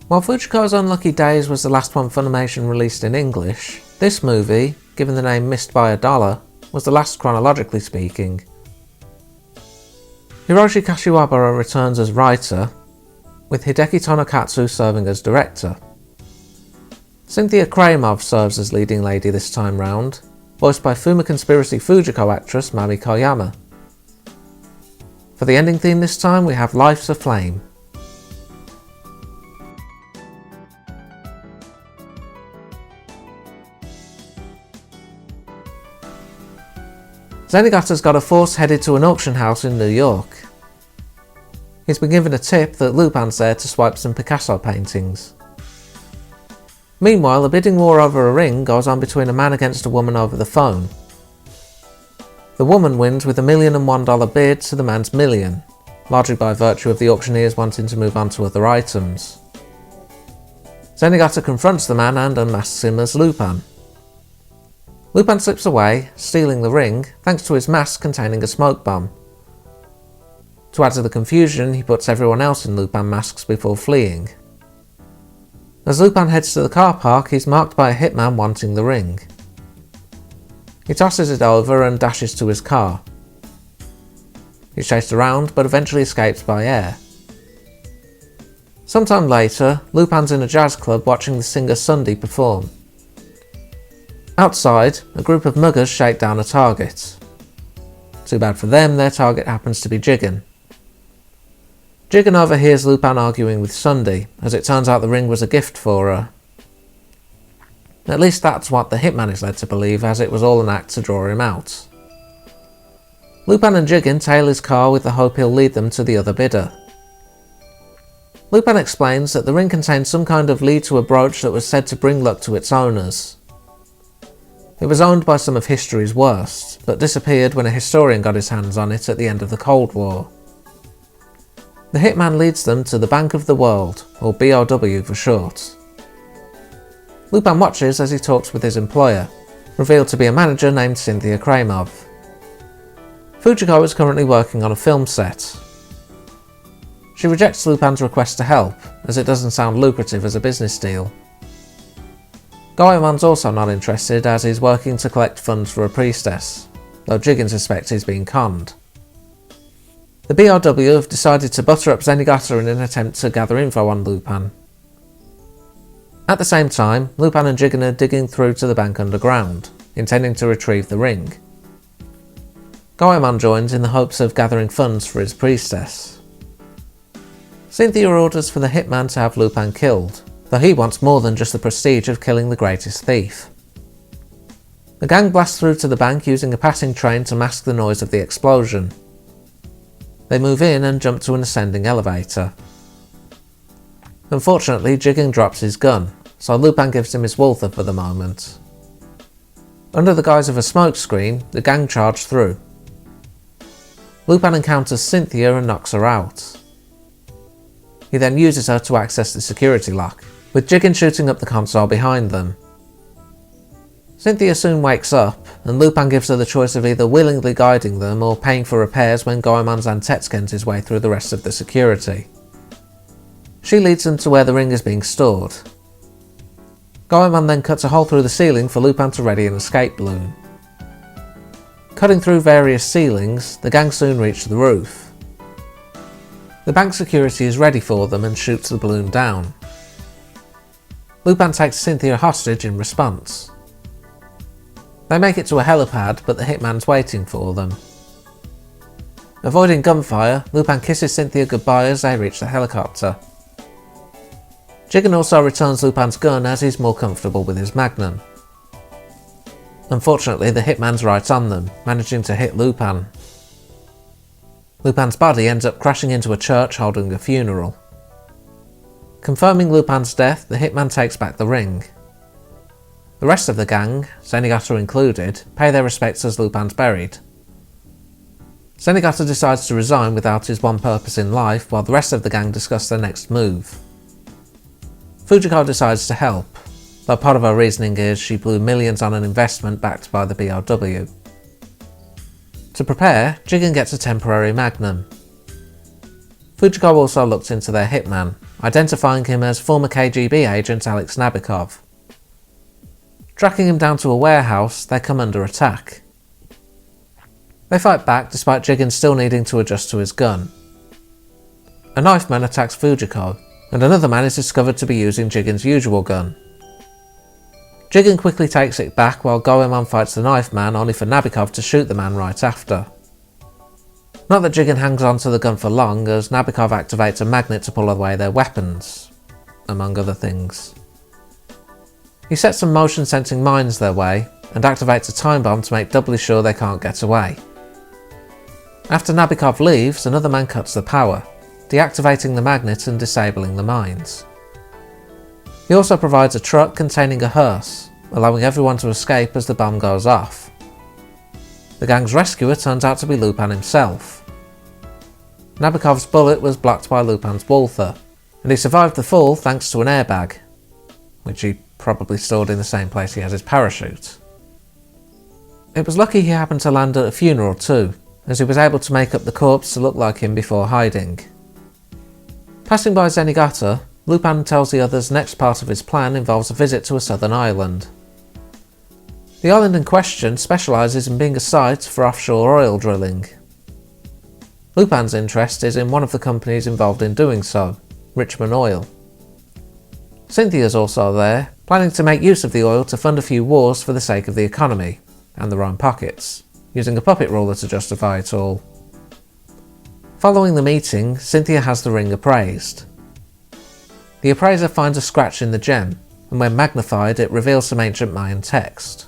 While Fujiko's Unlucky Days was the last one Funimation released in English, this movie, given the name Missed by a Dollar, was the last chronologically speaking. Hiroshi Kashiwabara returns as writer, with Hideki Tonokatsu serving as director. Cynthia Kraimov serves as leading lady this time round, voiced by Fuma Conspiracy Fujiko actress Mami Koyama. For the ending theme this time we have Life's a Flame. Zenigata's got a force headed to an auction house in New York. He's been given a tip that Lupin's there to swipe some Picasso paintings. Meanwhile, a bidding war over a ring goes on between a man against a woman over the phone. The woman wins with a $1,001 bid to the man's million, largely by virtue of the auctioneers wanting to move on to other items. Zenigata confronts the man and unmasks him as Lupin. Lupin slips away, stealing the ring, thanks to his mask containing a smoke bomb. To add to the confusion, he puts everyone else in Lupin masks before fleeing. As Lupin heads to the car park, he's marked by a hitman wanting the ring. He tosses it over and dashes to his car. He's chased around, but eventually escapes by air. Sometime later, Lupin's in a jazz club watching the singer Sunday perform. Outside, a group of muggers shake down a target. Too bad for them, their target happens to be Jigen. Jigen overhears Lupin arguing with Sunday, as it turns out the ring was a gift for her. At least that's what the hitman is led to believe, as it was all an act to draw him out. Lupin and Jigen tail his car with the hope he'll lead them to the other bidder. Lupin explains that the ring contained some kind of lead to a brooch that was said to bring luck to its owners. It was owned by some of history's worst, but disappeared when a historian got his hands on it at the end of the Cold War. The hitman leads them to the Bank of the World, or BOW for short. Lupin watches as he talks with his employer, revealed to be a manager named Cynthia Kraimov. Fujiko is currently working on a film set. She rejects Lupin's request to help, as it doesn't sound lucrative as a business deal. Goemon's also not interested, as he's working to collect funds for a priestess, though Jigen suspects he's being conned. The BRW have decided to butter up Zenigata in an attempt to gather info on Lupin. At the same time, Lupin and Jigen are digging through to the bank underground, intending to retrieve the ring. Goemon joins in the hopes of gathering funds for his priestess. Cynthia orders for the hitman to have Lupin killed, though he wants more than just the prestige of killing the greatest thief. The gang blasts through to the bank using a passing train to mask the noise of the explosion. They move in and jump to an ascending elevator. Unfortunately, Jigen drops his gun, so Lupin gives him his Walther for the moment. Under the guise of a smokescreen, the gang charge through. Lupin encounters Cynthia and knocks her out. He then uses her to access the security lock, with Jigen shooting up the console behind them. Cynthia soon wakes up, and Lupin gives her the choice of either willingly guiding them or paying for repairs when Goemon's Zantetsukens his way through the rest of the security. She leads them to where the ring is being stored. Goemon then cuts a hole through the ceiling for Lupin to ready an escape balloon. Cutting through various ceilings, the gang soon reach the roof. The bank security is ready for them and shoots the balloon down. Lupin takes Cynthia hostage in response. They make it to a helipad, but the hitman's waiting for them. Avoiding gunfire, Lupin kisses Cynthia goodbye as they reach the helicopter. Jigen also returns Lupin's gun as he's more comfortable with his magnum. Unfortunately, the hitman's right on them, managing to hit Lupin. Lupin's body ends up crashing into a church holding a funeral. Confirming Lupin's death, the hitman takes back the ring. The rest of the gang, Zenigata included, pay their respects as Lupin's buried. Zenigata decides to resign without his one purpose in life, while the rest of the gang discuss their next move. Fujiko decides to help, though part of her reasoning is she blew millions on an investment backed by the BRW. To prepare, Jigen gets a temporary magnum. Fujiko also looks into their hitman, identifying him as former KGB agent Alex Nabokov. Tracking him down to a warehouse, they come under attack. They fight back despite Jigen still needing to adjust to his gun. A knife man attacks Fujiko, and another man is discovered to be using Jigen's usual gun. Jigen quickly takes it back while Goemon fights the knife man, only for Nabokov to shoot the man right after. Not that Jigen hangs on to the gun for long, as Nabokov activates a magnet to pull away their weapons, among other things. He sets some motion sensing mines their way, and activates a time bomb to make doubly sure they can't get away. After Nabokov leaves, another man cuts the power, deactivating the magnet and disabling the mines. He also provides a truck containing a hearse, allowing everyone to escape as the bomb goes off. The gang's rescuer turns out to be Lupin himself. Nabokov's bullet was blocked by Lupin's Walther, and he survived the fall thanks to an airbag, which he probably stored in the same place he has his parachute. It was lucky he happened to land at a funeral too, as he was able to make up the corpse to look like him before hiding. Passing by Zenigata, Lupin tells the others next part of his plan involves a visit to a southern island. The island in question specialises in being a site for offshore oil drilling. Lupin's interest is in one of the companies involved in doing so, Richmond Oil. Cynthia's also there, planning to make use of the oil to fund a few wars for the sake of the economy, and their own pockets, using a puppet ruler to justify it all. Following the meeting, Cynthia has the ring appraised. The appraiser finds a scratch in the gem, and when magnified it reveals some ancient Mayan text.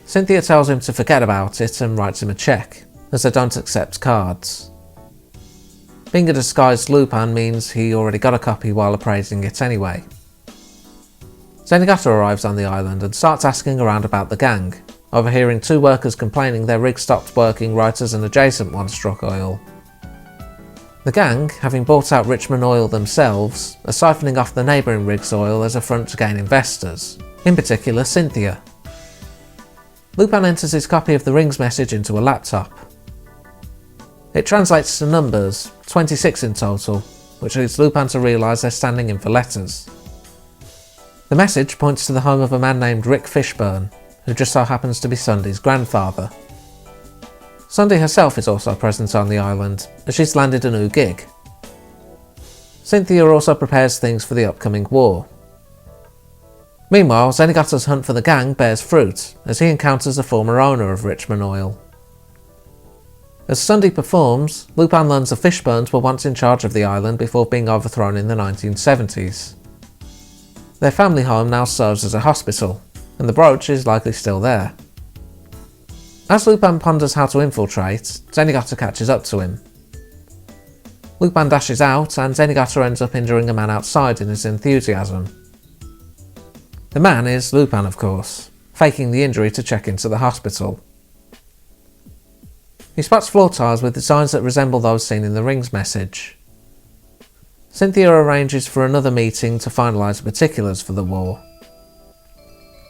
Cynthia tells him to forget about it and writes him a check, as they don't accept cards. Being a disguised Lupin means he already got a copy while appraising it anyway. Zenigata arrives on the island and starts asking around about the gang, overhearing two workers complaining their rig stopped working right as an adjacent one struck oil. The gang, having bought out Richmond Oil themselves, are siphoning off the neighbouring rig's oil as a front to gain investors, in particular Cynthia. Lupin enters his copy of the ring's message into a laptop. It translates to numbers, 26 in total, which leads Lupin to realise they're standing in for letters. The message points to the home of a man named Rick Fishburne, who just so happens to be Sunday's grandfather. Sunday herself is also present on the island, as she's landed a new gig. Cynthia also prepares things for the upcoming war. Meanwhile, Zenigata's hunt for the gang bears fruit, as he encounters the former owner of Richmond Oil. As Sunday performs, Lupin learns the Fishburnes were once in charge of the island before being overthrown in the 1970s. Their family home now serves as a hospital, and the brooch is likely still there. As Lupin ponders how to infiltrate, Zenigata catches up to him. Lupin dashes out, and Zenigata ends up injuring a man outside in his enthusiasm. The man is Lupin, of course, faking the injury to check into the hospital. He spots floor tiles with designs that resemble those seen in the ring's message. Cynthia arranges for another meeting to finalise the particulars for the war.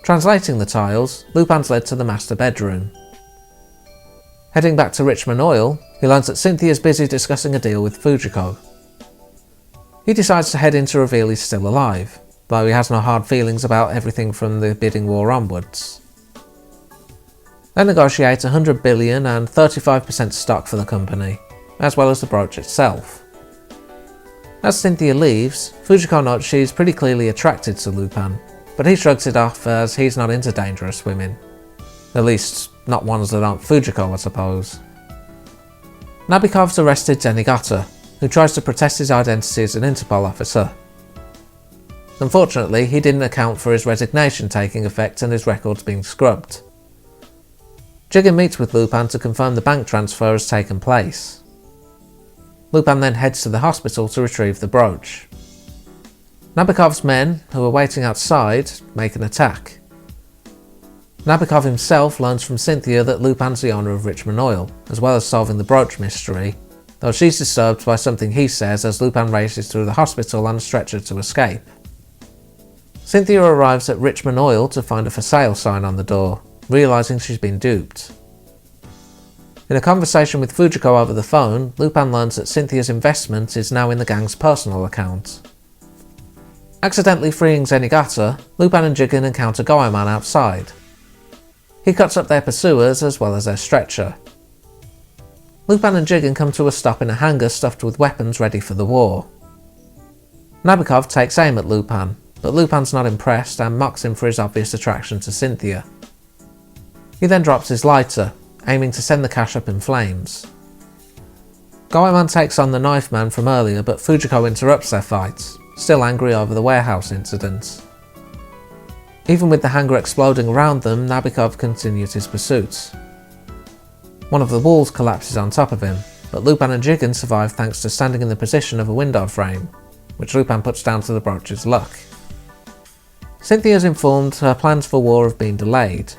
Translating the tiles, Lupin's led to the master bedroom. Heading back to Richmond Oil, he learns that Cynthia's busy discussing a deal with Fujiko. He decides to head in to reveal he's still alive, though he has no hard feelings about everything from the bidding war onwards. They negotiate 100 billion and 35% stock for the company, as well as the brooch itself. As Cynthia leaves, Fujiko notes she's pretty clearly attracted to Lupin, but he shrugs it off as he's not into dangerous women. At least, not ones that aren't Fujiko, I suppose. Nabokov's arrested Zenigata, who tries to protest his identity as an Interpol officer. Unfortunately, he didn't account for his resignation taking effect and his records being scrubbed. Jigen meets with Lupin to confirm the bank transfer has taken place. Lupin then heads to the hospital to retrieve the brooch. Nabokov's men, who are waiting outside, make an attack. Nabokov himself learns from Cynthia that Lupin's the owner of Richmond Oil, as well as solving the brooch mystery, though she's disturbed by something he says as Lupin races through the hospital on a stretcher to escape. Cynthia arrives at Richmond Oil to find a for sale sign on the door, realising she's been duped. In a conversation with Fujiko over the phone, Lupin learns that Cynthia's investment is now in the gang's personal account. Accidentally freeing Zenigata, Lupin and Jigen encounter Goemon outside. He cuts up their pursuers as well as their stretcher. Lupin and Jigen come to a stop in a hangar stuffed with weapons ready for the war. Nabokov takes aim at Lupin, but Lupin's not impressed and mocks him for his obvious attraction to Cynthia. He then drops his lighter, aiming to send the cache up in flames. Goemon takes on the knife man from earlier, but Fujiko interrupts their fight, still angry over the warehouse incident. Even with the hangar exploding around them, Nabokov continues his pursuit. One of the walls collapses on top of him, but Lupin and Jigen survive thanks to standing in the position of a window frame, which Lupin puts down to the brooch's luck. Cynthia is informed her plans for war have been delayed.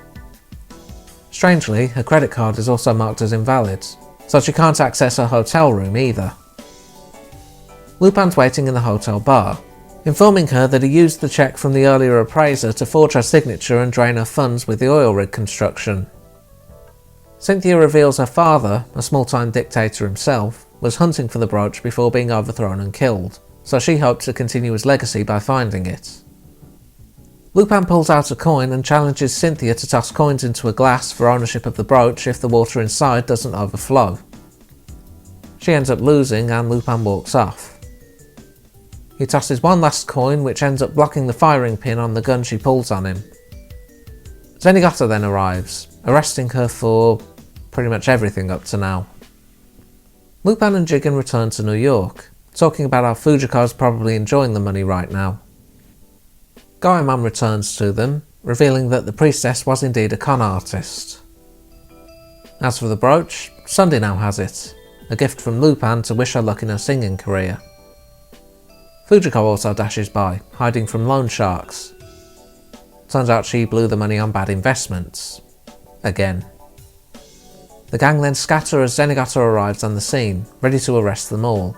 Strangely, her credit card is also marked as invalid, so she can't access her hotel room either. Lupin's waiting in the hotel bar, informing her that he used the check from the earlier appraiser to forge her signature and drain her funds with the oil rig construction. Cynthia reveals her father, a small-time dictator himself, was hunting for the brooch before being overthrown and killed, so she hoped to continue his legacy by finding it. Lupin pulls out a coin and challenges Cynthia to toss coins into a glass for ownership of the brooch if the water inside doesn't overflow. She ends up losing and Lupin walks off. He tosses one last coin which ends up blocking the firing pin on the gun she pulls on him. Zenigata then arrives, arresting her for pretty much everything up to now. Lupin and Jigen return to New York, talking about how Fujiko's probably enjoying the money right now. Goemon returns to them, revealing that the priestess was indeed a con artist. As for the brooch, Sunday now has it, a gift from Lupin to wish her luck in her singing career. Fujiko also dashes by, hiding from loan sharks. Turns out she blew the money on bad investments. Again. The gang then scatter as Zenigata arrives on the scene, ready to arrest them all.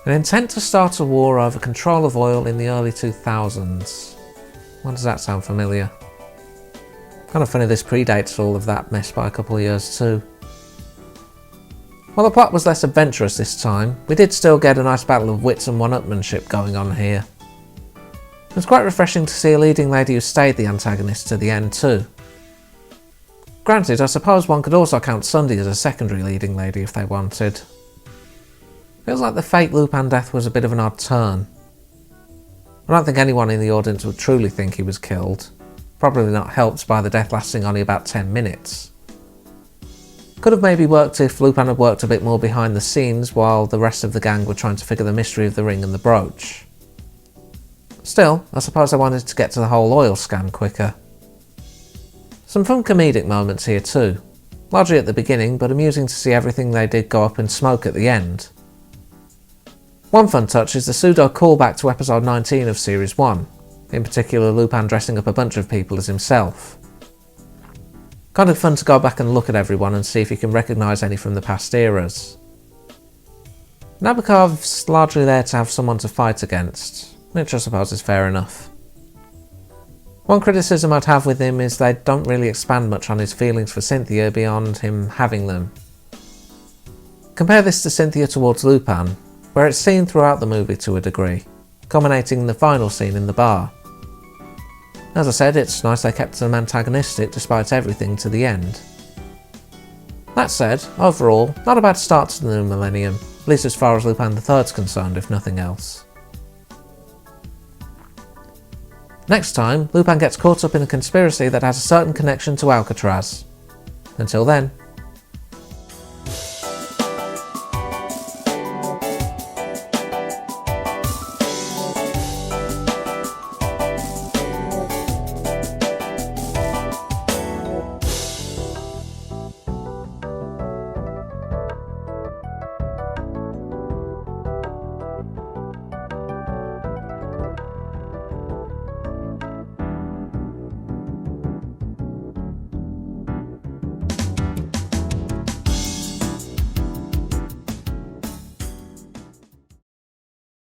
An intent to start a war over control of oil in the early 2000s. Why does that sound familiar? Kind of funny this predates all of that mess by a couple of years too. While the plot was less adventurous this time, we did still get a nice battle of wits and one-upmanship going on here. It was quite refreshing to see a leading lady who stayed the antagonist to the end too. Granted, I suppose one could also count Sunday as a secondary leading lady if they wanted. Feels like the fake Lupin death was a bit of an odd turn. I don't think anyone in the audience would truly think he was killed, probably not helped by the death lasting only about 10 minutes. Could have maybe worked if Lupin had worked a bit more behind the scenes while the rest of the gang were trying to figure the mystery of the ring and the brooch. Still, I suppose I wanted to get to the whole oil scam quicker. Some fun comedic moments here too, largely at the beginning, but amusing to see everything they did go up in smoke at the end. One fun touch is the pseudo callback to episode 19 of series 1, in particular Lupin dressing up a bunch of people as himself. Kind of fun to go back and look at everyone and see if you can recognise any from the past eras. Nabokov's largely there to have someone to fight against, which I suppose is fair enough. One criticism I'd have with him is they don't really expand much on his feelings for Cynthia beyond him having them. Compare this to Cynthia towards Lupin, where it's seen throughout the movie to a degree, culminating in the final scene in the bar. As I said, it's nice they kept them antagonistic despite everything to the end. That said, overall, not a bad start to the new millennium, at least as far as Lupin III is concerned, if nothing else. Next time, Lupin gets caught up in a conspiracy that has a certain connection to Alcatraz. Until then,